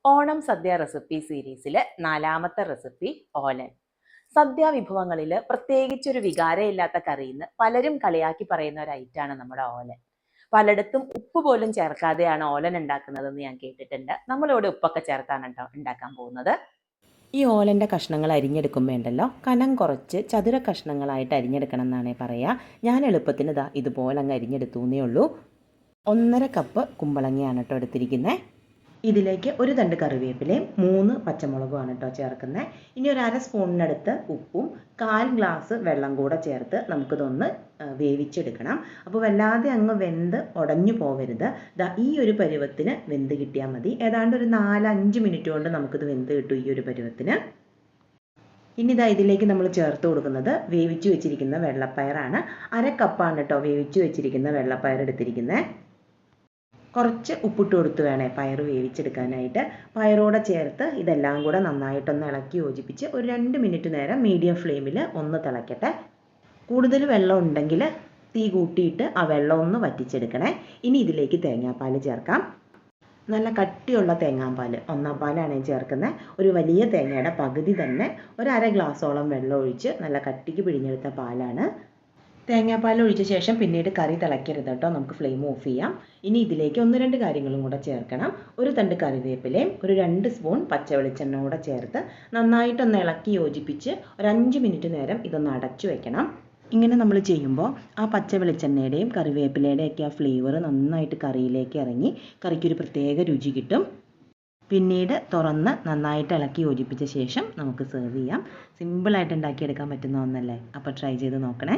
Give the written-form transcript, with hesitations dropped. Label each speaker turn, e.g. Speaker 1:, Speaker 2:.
Speaker 1: ഓണം സദ്യ recipe സീരീസിലെ 4ാമത്തെ recipe ഓലൻ. സദ്യാ വിഭവങ്ങളിൽ പ്രത്യേകിച്ചൊരു വികാരമില്ലാത്ത കറിയെന്ന് പലരും കളിയാക്കി പറയുന്ന ഒരു ഐറ്റാണ് നമ്മുടെ ഓലൻ. പലയിടത്തും ഉപ്പ് പോലും ചേർക്കാതെയാണ് ഓലൻ ഉണ്ടാക്കുന്നതെന്ന് ഞാൻ കേട്ടിട്ടുണ്ട്. നമ്മളിവിടെ ഉപ്പൊക്കെ ചേർത്താണ് കേട്ടോ ഉണ്ടാക്കാൻ പോകുന്നത്. ഈ ഓലൻ്റെ കഷ്ണങ്ങൾ അരിഞ്ഞെടുക്കുമ്പോൾ ഉണ്ടല്ലോ, കനം കുറച്ച് ചതുര കഷ്ണങ്ങളായിട്ട് അരിഞ്ഞെടുക്കണം എന്നാണ് പറയുക. ഞാൻ എളുപ്പത്തിന് ഇതുപോലെ അങ്ങ് അരിഞ്ഞെടുത്തൂന്നേ ഉള്ളൂ. 1.5 കപ്പ് കുമ്പളങ്ങയാണ് കേട്ടോ എടുത്തിരിക്കുന്നത്. ഇതിലേക്ക് ഒരു തണ്ട് കറിവേപ്പിലയും 3 പച്ചമുളകുമാണ് കേട്ടോ ചേർക്കുന്നത്. ഇനി ഒരു 1/2 സ്പൂണിനടുത്ത് ഉപ്പും 1/4 ഗ്ലാസ് വെള്ളം കൂടെ ചേർത്ത് നമുക്കിതൊന്ന് വേവിച്ചെടുക്കണം. അപ്പോൾ വല്ലാതെ അങ്ങ് വെന്ത് ഉടഞ്ഞു പോവരുത്. ഈ ഒരു പരുവത്തിന് വെന്ത് കിട്ടിയാൽ മതി. ഏതാണ്ട് ഒരു 4-5 മിനിറ്റ് കൊണ്ട് നമുക്കിത് വെന്ത് കിട്ടും ഈ ഒരു പരുവത്തിന്. ഇനി ഇതിലേക്ക് നമ്മൾ ചേർത്ത് കൊടുക്കുന്നത് വേവിച്ച് വെച്ചിരിക്കുന്ന വെള്ളപ്പയറാണ്. 1/2 കപ്പാണ് കേട്ടോ വേവിച്ച് വെച്ചിരിക്കുന്ന വെള്ളപ്പയർ എടുത്തിരിക്കുന്നത്. കുറച്ച് ഉപ്പിട്ട് കൊടുത്ത് വേണേ പയർ വേവിച്ചെടുക്കാനായിട്ട്. പയറോടെ ചേർത്ത് ഇതെല്ലാം കൂടെ നന്നായിട്ടൊന്ന് ഇളക്കി യോജിപ്പിച്ച് ഒരു 2 മിനിറ്റ് നേരം മീഡിയം ഫ്ലെയിമിൽ ഒന്ന് തിളയ്ക്കട്ടെ. കൂടുതൽ വെള്ളം ഉണ്ടെങ്കിൽ തീ കൂട്ടിയിട്ട് ആ വെള്ളം ഒന്ന് വറ്റിച്ചെടുക്കണേ. ഇനി ഇതിലേക്ക് തേങ്ങാപ്പാൽ ചേർക്കാം. നല്ല കട്ടിയുള്ള തേങ്ങാപ്പാൽ, 1/4 പാലാണ് ചേർക്കുന്നത്. ഒരു വലിയ തേങ്ങയുടെ പകുതി തന്നെ ഒരു 1/2 ഗ്ലാസോളം വെള്ളം ഒഴിച്ച് നല്ല കട്ടിക്ക് പിഴിഞ്ഞെടുത്ത പാലാണ്. തേങ്ങാപ്പാൽ ഒഴിച്ച ശേഷം പിന്നീട് കറി തിളയ്ക്കരുത് കേട്ടോ, നമുക്ക് ഫ്ലെയിം ഓഫ് ചെയ്യാം. ഇനി ഇതിലേക്ക് 1-2 കാര്യങ്ങളും കൂടെ ചേർക്കണം. ഒരു തണ്ട് കറിവേപ്പിലയും ഒരു 2 സ്പൂൺ പച്ച വെളിച്ചെണ്ണ കൂടെ ചേർത്ത് നന്നായിട്ടൊന്ന് ഇളക്കി യോജിപ്പിച്ച് ഒരു 5 മിനിറ്റ് നേരം ഇതൊന്ന് അടച്ചു വെക്കണം. ഇങ്ങനെ നമ്മൾ ചെയ്യുമ്പോൾ ആ പച്ച വെളിച്ചെണ്ണയുടെയും കറിവേപ്പിലയുടെയൊക്കെ ആ ഫ്ലേവർ നന്നായിട്ട് കറിയിലേക്ക് ഇറങ്ങി കറിക്കൊരു പ്രത്യേക രുചി കിട്ടും. പിന്നീട് തുറന്ന് നന്നായിട്ട് ഇളക്കി യോജിപ്പിച്ച ശേഷം നമുക്ക് സെർവ് ചെയ്യാം. സിമ്പിളായിട്ട് ഉണ്ടാക്കിയെടുക്കാൻ പറ്റുന്ന ഒന്നല്ലേ, അപ്പോൾ ട്രൈ ചെയ്ത് നോക്കണേ.